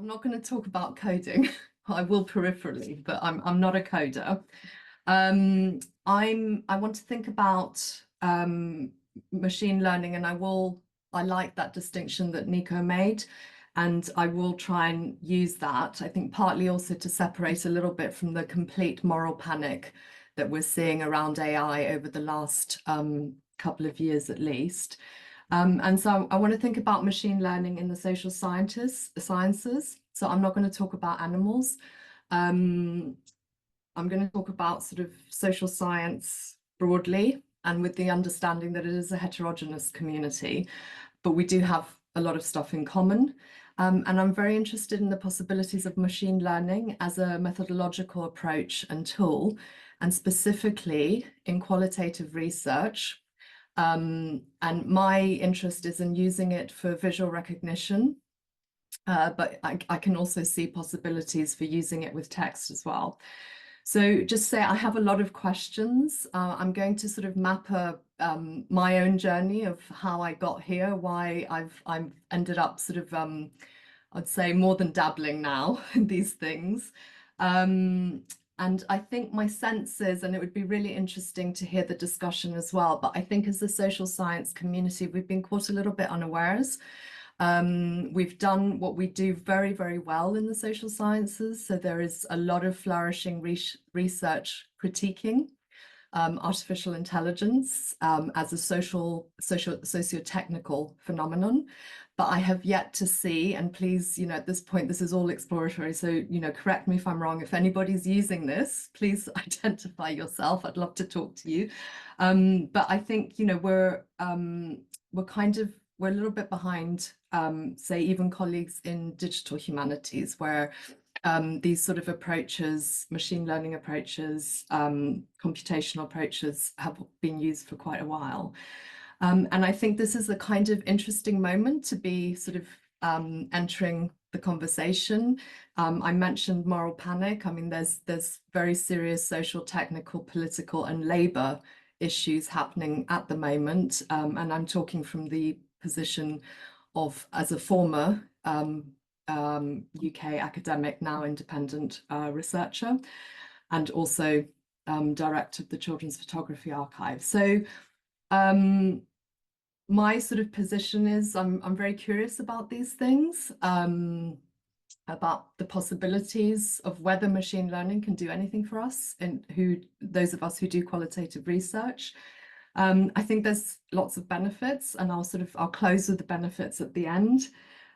I'm not going to talk about coding. I will peripherally, but I'm not a coder. I want to think about machine learning, and I like that distinction that Niko made, and I will try and use that. I think partly also to separate a little bit from the complete moral panic that we're seeing around AI over the last couple of years at least. And so I want to think about machine learning in the social sciences. So I'm not going to talk about animals. I'm going to talk about sort of social science broadly, and with the understanding that it is a heterogeneous community, but we do have a lot of stuff in common. And I'm very interested in the possibilities of machine learning as a methodological approach and tool, and specifically in qualitative research. And my interest is in using it for visual recognition, but I can also see possibilities for using it with text as well. So just say I have a lot of questions. I'm going to sort of map my own journey of how I got here, why I've ended up sort of, I'd say more than dabbling now in these things. And I think my sense is, and it would be really interesting to hear the discussion as well, but I think as the social science community, we've been caught a little bit unawares. We've done what we do very, very well in the social sciences. So there is a lot of flourishing research critiquing artificial intelligence as a socio-technical phenomenon. But I have yet to see, and please, at this point, this is all exploratory. So, correct me if I'm wrong. If anybody's using this, please identify yourself. I'd love to talk to you. But I think, we're a little bit behind, say, even colleagues in digital humanities, where these sort of approaches, machine learning approaches, computational approaches have been used for quite a while. And I think this is a kind of interesting moment to be sort of entering the conversation. I mentioned moral panic. I mean, there's very serious social, technical, political, and labor issues happening at the moment. And I'm talking from the position of, as a former UK academic, now independent researcher, and also director of the Children's Photography Archive. So my sort of position is I'm very curious about these things, about the possibilities of whether machine learning can do anything for us, and those of us who do qualitative research. I think there's lots of benefits, and I'll close with the benefits at the end.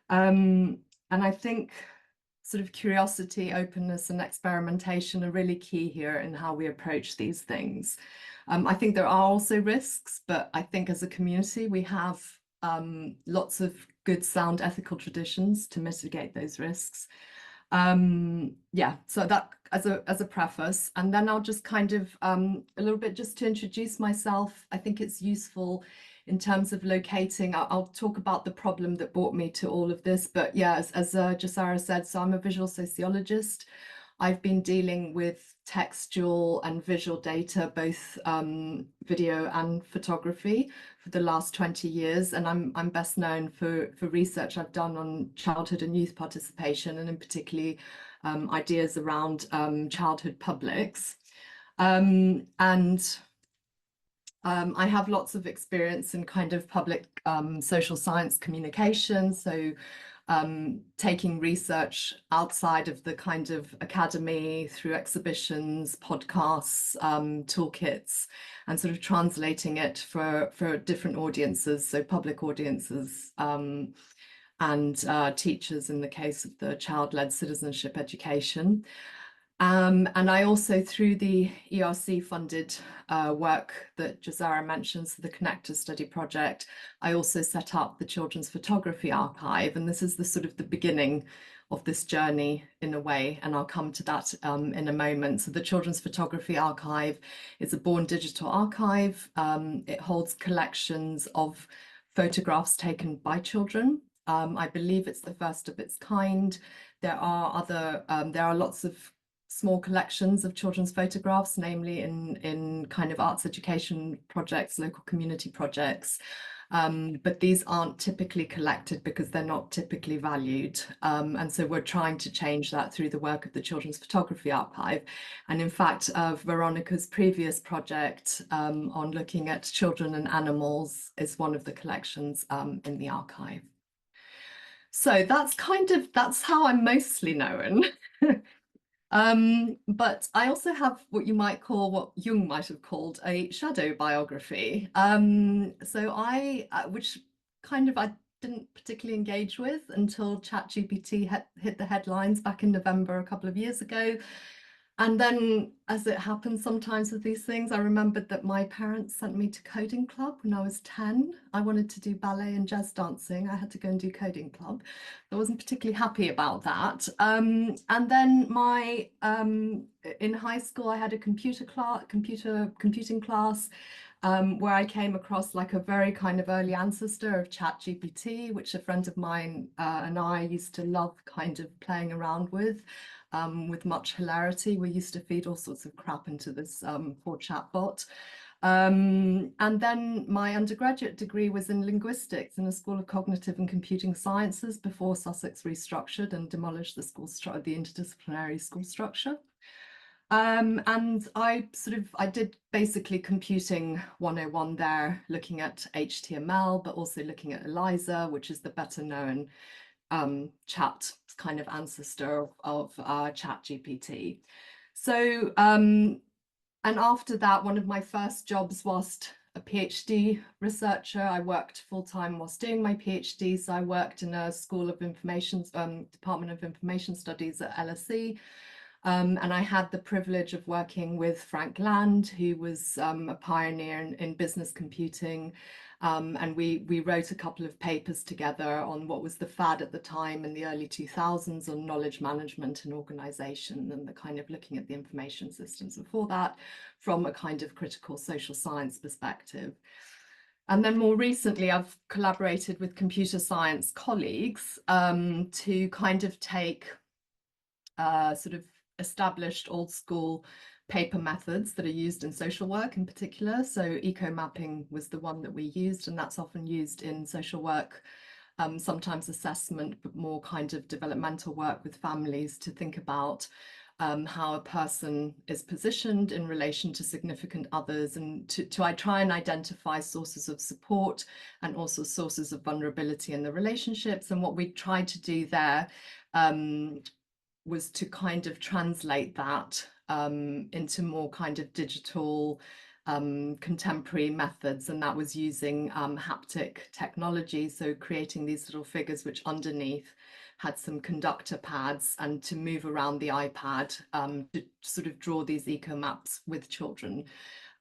And I think sort of curiosity, openness, and experimentation are really key here in how we approach these things. I think there are also risks, but I think as a community, we have lots of good, sound ethical traditions to mitigate those risks. Yeah, so that as a preface, and then I'll just kind of a little bit just to introduce myself. I think it's useful in terms of locating. I'll talk about the problem that brought me to all of this, but yeah, as Jussara said, so I'm a visual sociologist. I've been dealing with textual and visual data, both video and photography, for the last 20 years. And I'm best known for research I've done on childhood and youth participation, and in particularly ideas around childhood publics. I have lots of experience in kind of public social science communication. So taking research outside of the kind of academy through exhibitions, podcasts, toolkits, and sort of translating it for different audiences, so public audiences and teachers in the case of the child-led citizenship education. And I also, through the ERC funded work that Jussara mentions, the Connector Study Project, I also set up the Children's Photography Archive. And this is the sort of the beginning of this journey in a way, and I'll come to that in a moment. So the Children's Photography Archive is a born digital archive. It holds collections of photographs taken by children. I believe it's the first of its kind. There are lots of small collections of children's photographs, namely in kind of arts education projects, local community projects. But these aren't typically collected because they're not typically valued. And so we're trying to change that through the work of the Children's Photography Archive. And in fact, Veronica's previous project on looking at children and animals is one of the collections in the archive. So that's how I'm mostly known. But I also have what you might call, what Jung might have called, a shadow biography. Which kind of I didn't particularly engage with until ChatGPT hit the headlines back in November a couple of years ago. And then, as it happens sometimes with these things, I remembered that my parents sent me to coding club when I was 10. I wanted to do ballet and jazz dancing. I had to go and do coding club. I wasn't particularly happy about that. And then in high school, I had a computing class where I came across like a very kind of early ancestor of ChatGPT, which a friend of mine and I used to love kind of playing around with much hilarity. We used to feed all sorts of crap into this poor chatbot. And then my undergraduate degree was in linguistics in a School of Cognitive and Computing Sciences before Sussex restructured and demolished the interdisciplinary school structure. And I did basically computing 101 there, looking at HTML, but also looking at ELIZA, which is the better known chat kind of ancestor of ChatGPT. So, and after that, one of my first jobs whilst a PhD researcher, I worked full-time whilst doing my PhD. So I worked in a School of Information, Department of Information Studies at LSE. And I had the privilege of working with Frank Land, who was a pioneer in business computing. And we wrote a couple of papers together on what was the fad at the time in the early 2000s on knowledge management and organization, and the kind of looking at the information systems before that from a kind of critical social science perspective. And then more recently, I've collaborated with computer science colleagues to kind of take sort of established old school paper methods that are used in social work in particular. So eco-mapping was the one that we used, and that's often used in social work, sometimes assessment, but more kind of developmental work with families to think about how a person is positioned in relation to significant others, and to try and identify sources of support and also sources of vulnerability in the relationships. And what we tried to do there was to kind of translate that into more kind of digital contemporary methods, and that was using haptic technology, so creating these little figures which underneath had some conductor pads, and to move around the iPad to sort of draw these eco maps with children.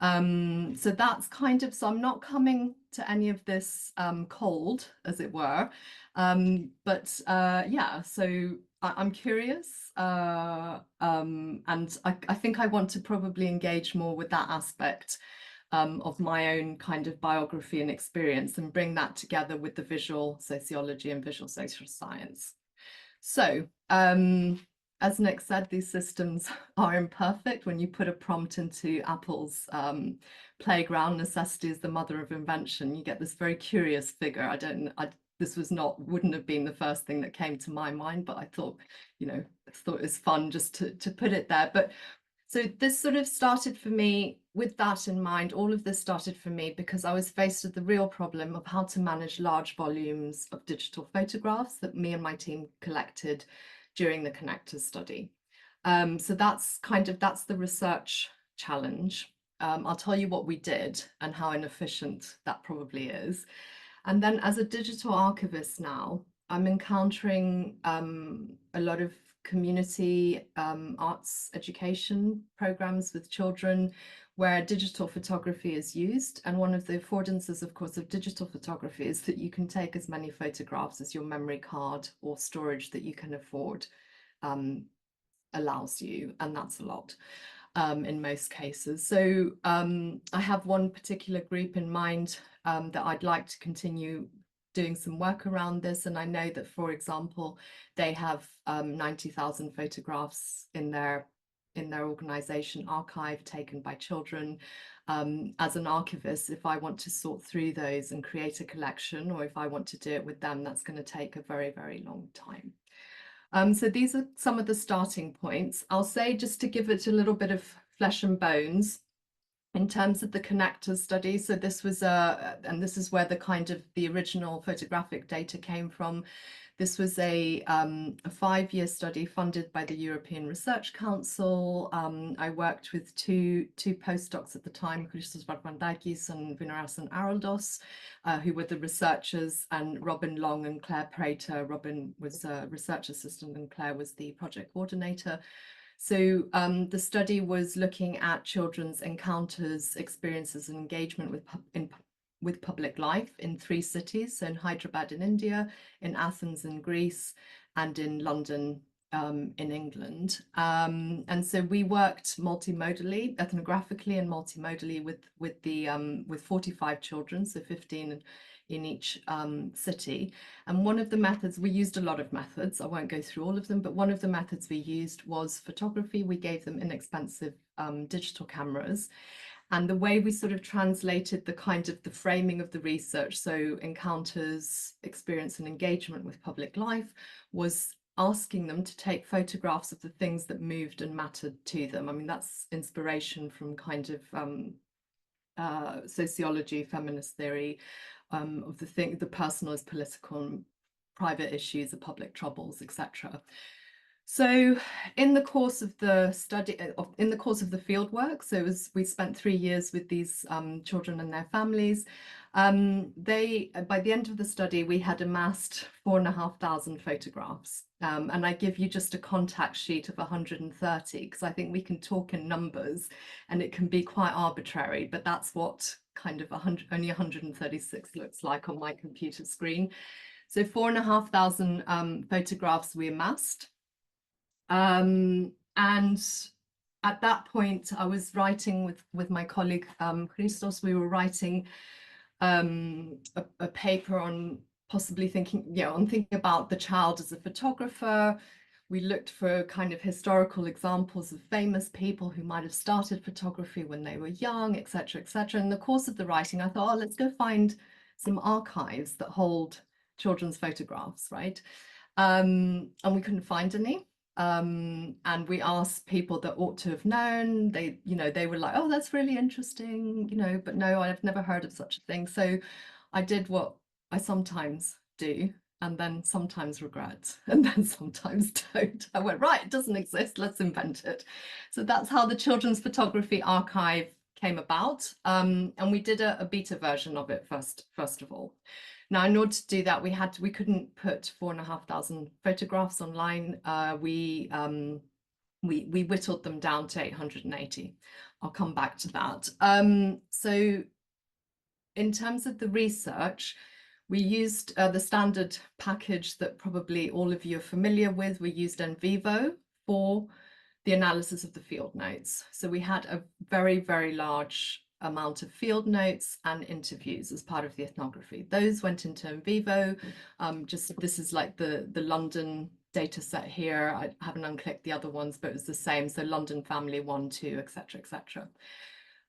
So that's kind of, so I'm not coming to any of this cold, as it were, but yeah, so I'm curious, and I think I want to probably engage more with that aspect of my own kind of biography and experience, and bring that together with the visual sociology and visual social science. So, as Nick said, these systems are imperfect. When you put a prompt into Apple's playground, necessity is the mother of invention, you get this very curious figure. This wouldn't have been the first thing that came to my mind, but I thought, it was fun just to put it there. But so this sort of started for me with that in mind. All of this started for me because I was faced with the real problem of how to manage large volumes of digital photographs that me and my team collected during the Connectors study. So that's the research challenge. I'll tell you what we did and how inefficient that probably is. And then as a digital archivist now, I'm encountering a lot of community arts education programs with children where digital photography is used. And one of the affordances, of course, of digital photography is that you can take as many photographs as your memory card or storage that you can afford allows you, and that's a lot. In most cases. So I have one particular group in mind that I'd like to continue doing some work around this. And I know that, for example, they have 90,000 photographs in their in their organization archive taken by children. As an archivist, if I want to sort through those and create a collection, or if I want to do it with them, that's going to take a very, very long time. So these are some of the starting points. I'll say, just to give it a little bit of flesh and bones, in terms of the connectors study, so this was and this is where the kind of the original photographic data came from. This was a 5-year study funded by the European Research Council. I worked with two postdocs at the time, Christos Varvandakis and Vinarasan Araldos, who were the researchers, and Robin Long and Claire Prater. Robin was a research assistant and Claire was the project coordinator. So the study was looking at children's encounters, experiences, and engagement with public life in 3 cities, so in Hyderabad in India, in Athens in Greece, and in London in England. And so we worked multimodally, ethnographically and multimodally with 45 children, so 15 in each city. And one of the methods, we used a lot of methods, I won't go through all of them, but one of the methods we used was photography. We gave them inexpensive digital cameras. And the way we sort of translated the kind of the framing of the research, so encounters, experience and engagement with public life, was asking them to take photographs of the things that moved and mattered to them. I mean, that's inspiration from kind of sociology, feminist theory, of the personal as political and private issues, the public troubles, etc. So in the course of the study, in the course of the field work, so we spent 3 years with these children and their families. By the end of the study, we had amassed 4,500 photographs. And I give you just a contact sheet of 130, because I think we can talk in numbers and it can be quite arbitrary, but that's what kind of only 136 looks like on my computer screen. So 4,500 photographs we amassed. And at that point, I was writing with my colleague Christos. We were writing a paper on possibly thinking about the child as a photographer. We looked for kind of historical examples of famous people who might have started photography when they were young, etc., etc. In the course of the writing, I thought, oh, let's go find some archives that hold children's photographs, right? And we couldn't find any. And we asked people that ought to have known. They were like, oh, that's really interesting, but no, I've never heard of such a thing. So I did what I sometimes do, and then sometimes regret, and then sometimes don't. I went, right, it doesn't exist, let's invent it. So that's how the Children's Photography Archive came about. And we did a beta version of it first of all. Now, in order to do that, we couldn't put 4,500 photographs online. We whittled them down to 880. I'll come back to that. So in terms of the research, we used the standard package that probably all of you are familiar with. We used NVivo for the analysis of the field notes. So we had a very, very large amount of field notes and interviews as part of the ethnography. Those went into NVivo. This is like the London data set here. I haven't unclicked the other ones, but it was the same. So London family 1, 2, etc., etc.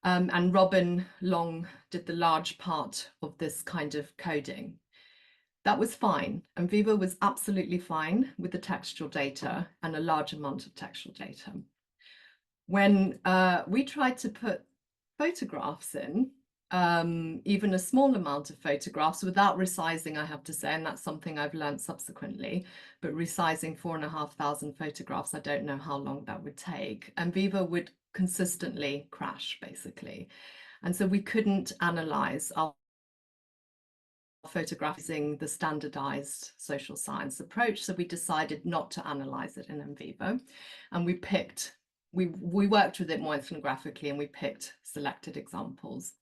And Robin Long did the large part of this kind of coding. That was fine. NVivo was absolutely fine with the textual data and a large amount of textual data. When we tried to put photographs in, even a small amount of photographs without resizing, I have to say, and that's something I've learned subsequently, but resizing 4,500 photographs, I don't know how long that would take. And NVivo would consistently crash, basically. And so we couldn't analyze our photographing the standardized social science approach. So we decided not to analyze it in NVivo. And we worked with it more ethnographically, and we picked selected examples.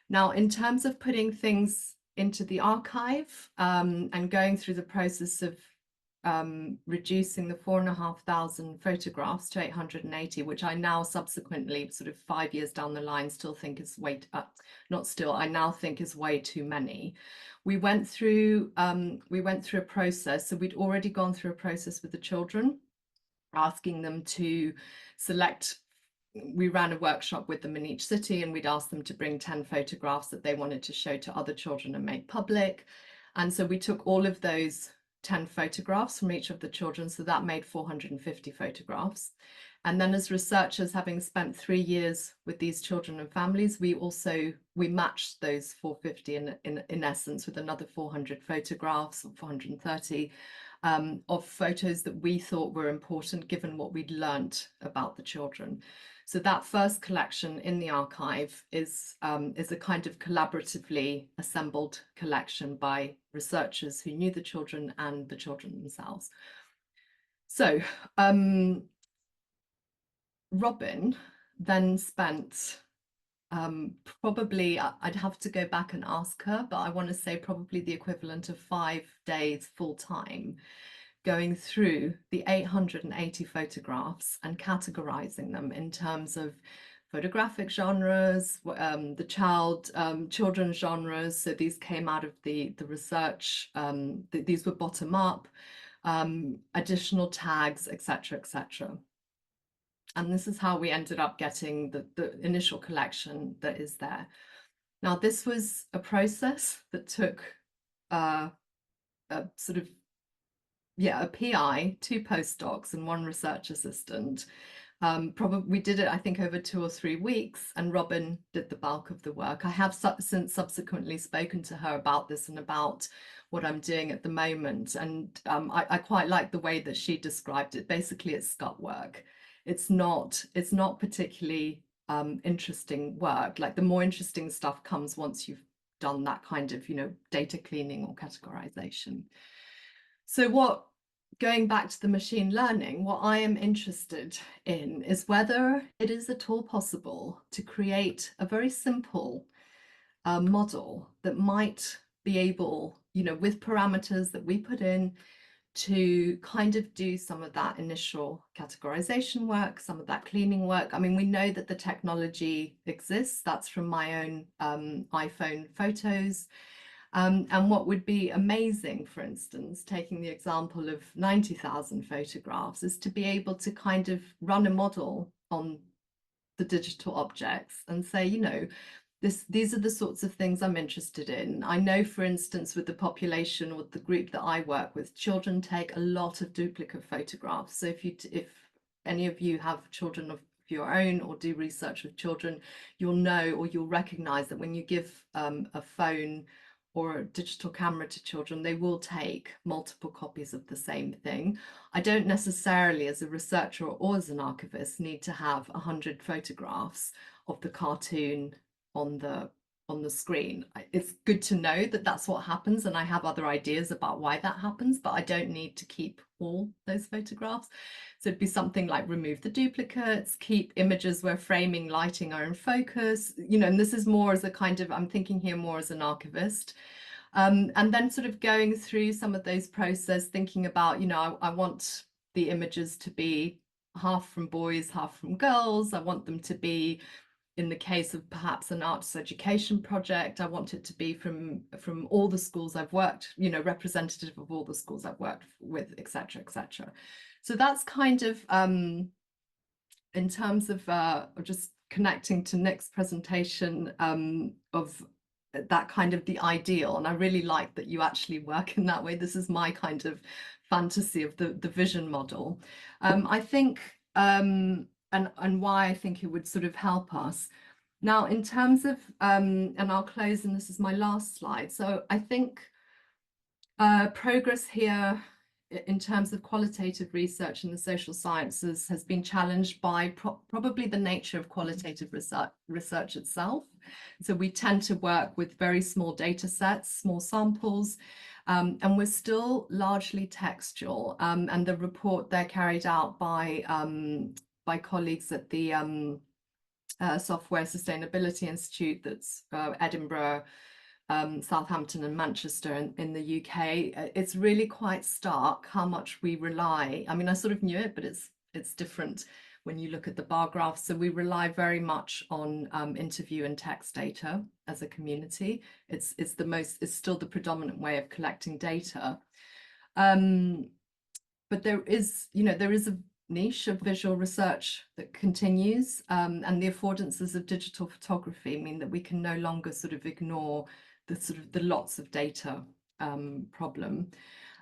Now, in terms of putting things into the archive and going through the process of reducing the 4,500 photographs to 880, which I now subsequently, sort of 5 years down the line, still think is I now think is way too many. We went through a process. So we'd already gone through a process with the children. asking them to select. We ran a workshop with them in each city, and we'd ask them to bring 10 photographs that they wanted to show to other children and make public. And so we took all of those 10 photographs from each of the children, so that made 450 photographs. And then as researchers, having spent 3 years with these children and families, we matched those 450 in essence with another 400 photographs, or 430, of photos that we thought were important given what we'd learnt about the children. So that first collection in the archive is a kind of collaboratively assembled collection by researchers who knew the children and the children themselves. So Robin then spent probably, I'd have to go back and ask her, but I want to say probably the equivalent of 5 days full time, going through the 880 photographs and categorizing them in terms of photographic genres, the children's genres. So these came out of the research, these were bottom up, additional tags, etc., etc. And this is how we ended up getting the initial collection that is there. Now, this was a process that took a PI, 2 postdocs and 1 research assistant. We did it, I think, over 2 or 3 weeks, and Robin did the bulk of the work. I have since subsequently spoken to her about this and about what I'm doing at the moment. And I quite like the way that she described it. Basically, it's scut work. It's not particularly interesting work. Like, the more interesting stuff comes once you've done that kind of, data cleaning or categorization. So going back to the machine learning, what I am interested in is whether it is at all possible to create a very simple model that might be able, with parameters that we put in, to kind of do some of that initial categorization work, some of that cleaning work. I mean, we know that the technology exists. That's from my own iPhone photos. And what would be amazing, for instance, taking the example of 90,000 photographs, is to be able to kind of run a model on the digital objects and say, these are the sorts of things I'm interested in. I know, for instance, with the population or the group that I work with, children take a lot of duplicate photographs. So if any of you have children of your own or do research with children, you'll know, or you'll recognize, that when you give a phone or a digital camera to children, they will take multiple copies of the same thing. I don't necessarily, as a researcher or as an archivist, need to have 100 photographs of the cartoon on the screen. It's good to know that that's what happens, and I have other ideas about why that happens, but I don't need to keep all those photographs. So it'd be something like remove the duplicates, keep images where framing, lighting are in focus, and this is more as a kind of, I'm thinking here more as an archivist. And then sort of going through some of those processes, thinking about, I want the images to be half from boys, half from girls. I want them to be, in the case of perhaps an arts education project, I want it to be from all the schools I've worked, representative of all the schools I've worked with, etc., etc. So that's kind of, in terms of just connecting to Nick's presentation of that kind of the ideal. And I really like that you actually work in that way. This is my kind of fantasy of the vision model. I think, and why I think it would sort of help us. Now, in terms of, and I'll close, and this is my last slide. So I think progress here in terms of qualitative research in the social sciences has been challenged by probably the nature of qualitative research itself. So we tend to work with very small data sets, small samples, and we're still largely textual. And the report there carried out by colleagues at the Software Sustainability Institute, that's Edinburgh, Southampton and Manchester in the UK, it's really quite stark how much we rely. I mean, I sort of knew it, but it's different when you look at the bar graphs. So we rely very much on interview and text data as a community. It's still the predominant way of collecting data. But there is niche of visual research that continues, and the affordances of digital photography mean that we can no longer sort of ignore the lots of data problem.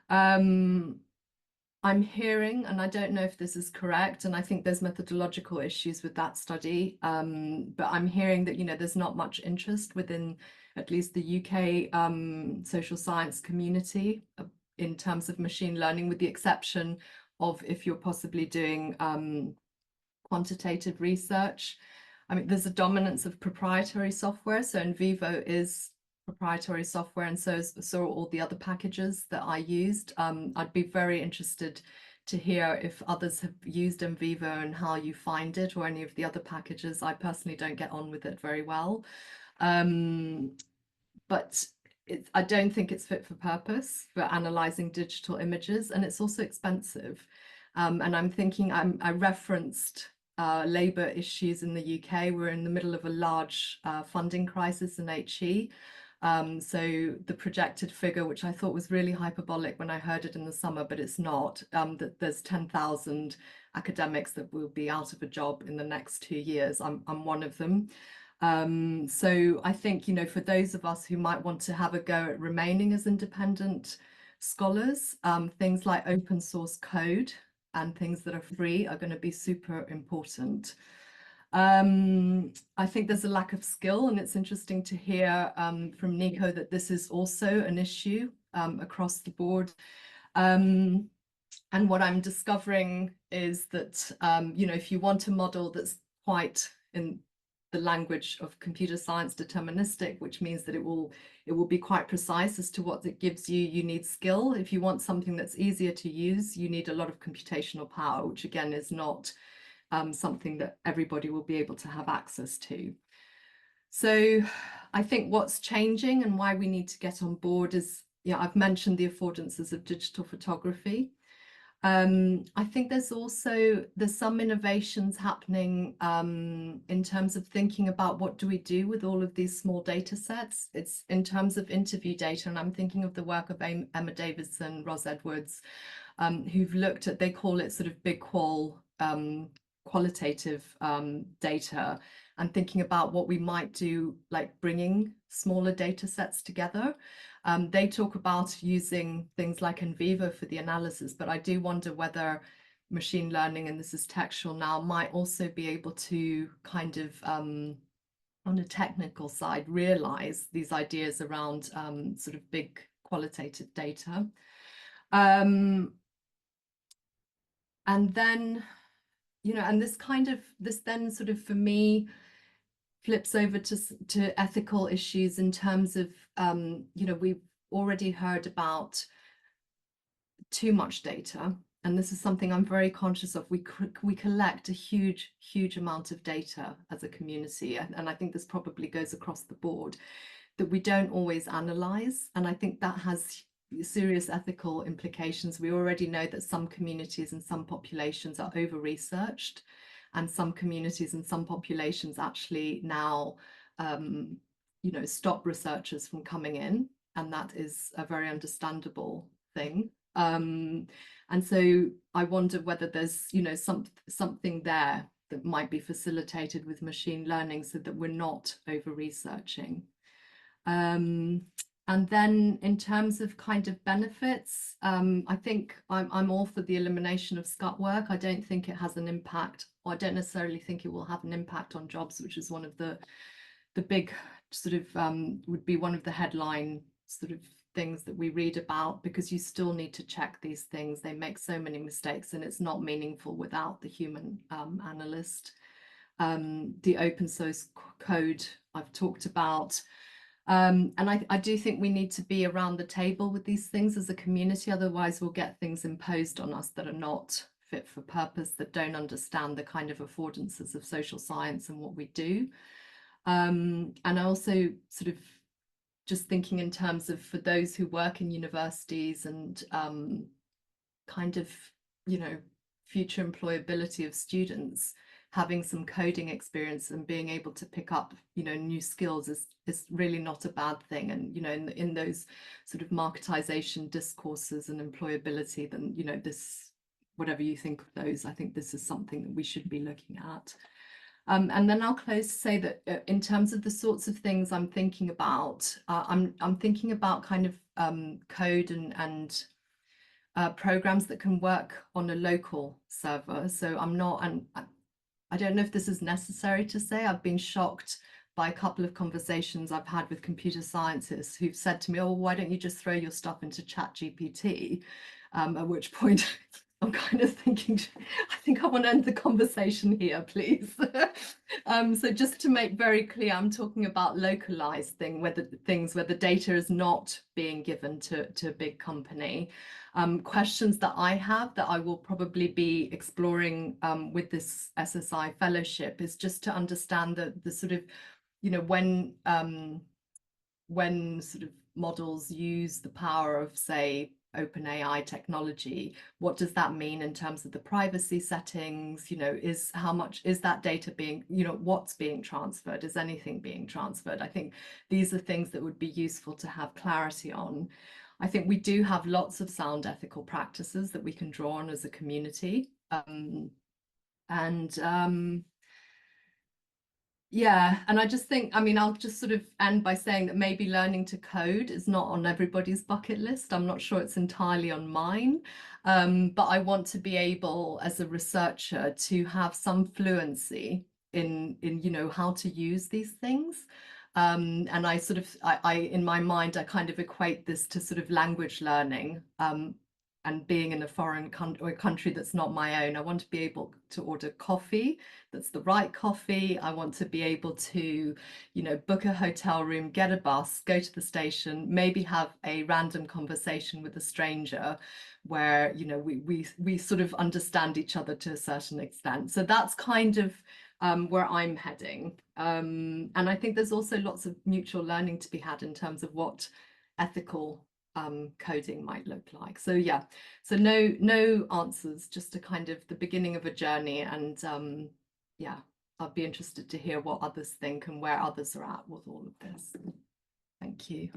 I'm hearing, and I don't know if this is correct, and I think there's methodological issues with that study, but I'm hearing that, there's not much interest within at least the UK social science community in terms of machine learning, with the exception of if you're possibly doing quantitative research. I mean, there's a dominance of proprietary software. So NVivo is proprietary software, and so are all the other packages that I used. I'd be very interested to hear if others have used NVivo and how you find it, or any of the other packages. I personally don't get on with it very well. But I don't think it's fit for purpose for analyzing digital images, and it's also expensive. And I'm thinking, I referenced labour issues in the UK. We're in the middle of a large funding crisis in HE. So the projected figure, which I thought was really hyperbolic when I heard it in the summer, but it's not, that there's 10,000 academics that will be out of a job in the next 2 years. I'm one of them. So I think, for those of us who might want to have a go at remaining as independent scholars, things like open source code and things that are free are going to be super important. I think there's a lack of skill, and it's interesting to hear from Niko that this is also an issue across the board. And what I'm discovering is that, if you want a model that's quite in the language of computer science, deterministic, which means that it will be quite precise as to what it gives you, you need skill. If you want something that's easier to use, you need a lot of computational power, which again is not something that everybody will be able to have access to. So I think what's changing and why we need to get on board is, I've mentioned the affordances of digital photography. I think there's some innovations happening in terms of thinking about what do we do with all of these small data sets. It's in terms of interview data, and I'm thinking of the work of Emma Davidson, Ros Edwards, who've looked at, they call it sort of big qualitative data, and thinking about what we might do, like bringing smaller data sets together. They talk about using things like NVivo for the analysis, but I do wonder whether machine learning, and this is textual now, might also be able to kind of, on a technical side, realize these ideas around sort of big qualitative data. And then, and this then sort of, for me, flips over to ethical issues in terms of, we've already heard about too much data, and this is something I'm very conscious of. We collect a huge amount of data as a community, and I think this probably goes across the board, that we don't always analyze, and I think that has serious ethical implications. We already know that some communities and some populations are over-researched, and some communities and some populations actually now, stop researchers from coming in, and that is a very understandable thing. And so I wonder whether there's, something there that might be facilitated with machine learning so that we're not over-researching. And then in terms of kind of benefits, I think I'm all for the elimination of scut work. I don't think it has an impact, or I don't necessarily think it will have an impact on jobs, which is one of the big sort of, would be one of the headline sort of things that we read about, because you still need to check these things. They make so many mistakes, and it's not meaningful without the human analyst. The open source code I've talked about. And I do think we need to be around the table with these things as a community, otherwise we'll get things imposed on us that are not fit for purpose, that don't understand the kind of affordances of social science and what we do. And I also sort of just thinking in terms of, for those who work in universities and kind of, future employability of students, having some coding experience and being able to pick up, new skills is really not a bad thing. And, in those sort of marketization discourses and employability, then, this whatever you think of those, I think this is something that we should be looking at. And then I'll close to say that in terms of the sorts of things I'm thinking about, I'm thinking about kind of code and programs that can work on a local server. So I'm not, and I don't know if this is necessary to say, I've been shocked by a couple of conversations I've had with computer scientists who've said to me, oh, why don't you just throw your stuff into ChatGPT? At which point I'm kind of thinking, I think I want to end the conversation here, please. So just to make very clear, I'm talking about localized things where the data is not being given to a big company. Questions that I have that I will probably be exploring with this SSI fellowship is just to understand the sort of, you know, when sort of models use the power of, say, OpenAI technology, what does that mean in terms of the privacy settings? You know, how much is that data being, you know, what's being transferred? Is anything being transferred? I think these are things that would be useful to have clarity on. I think we do have lots of sound ethical practices that we can draw on as a community. Yeah, and I just think, I mean, I'll just sort of end by saying that maybe learning to code is not on everybody's bucket list. I'm not sure it's entirely on mine, but I want to be able, as a researcher, to have some fluency in you know, how to use these things. And I sort of, in my mind, I kind of equate this to sort of language learning. And being in a foreign country that's not my own, I want to be able to order coffee that's the right coffee. I want to be able to, you know, book a hotel room, get a bus, go to the station, maybe have a random conversation with a stranger where, you know, we sort of understand each other to a certain extent. So that's kind of where I'm heading. And I think there's also lots of mutual learning to be had in terms of what ethical coding might look like. So yeah, so no answers, just a kind of the beginning of a journey. And yeah, I'd be interested to hear what others think and where others are at with all of this. Thank you.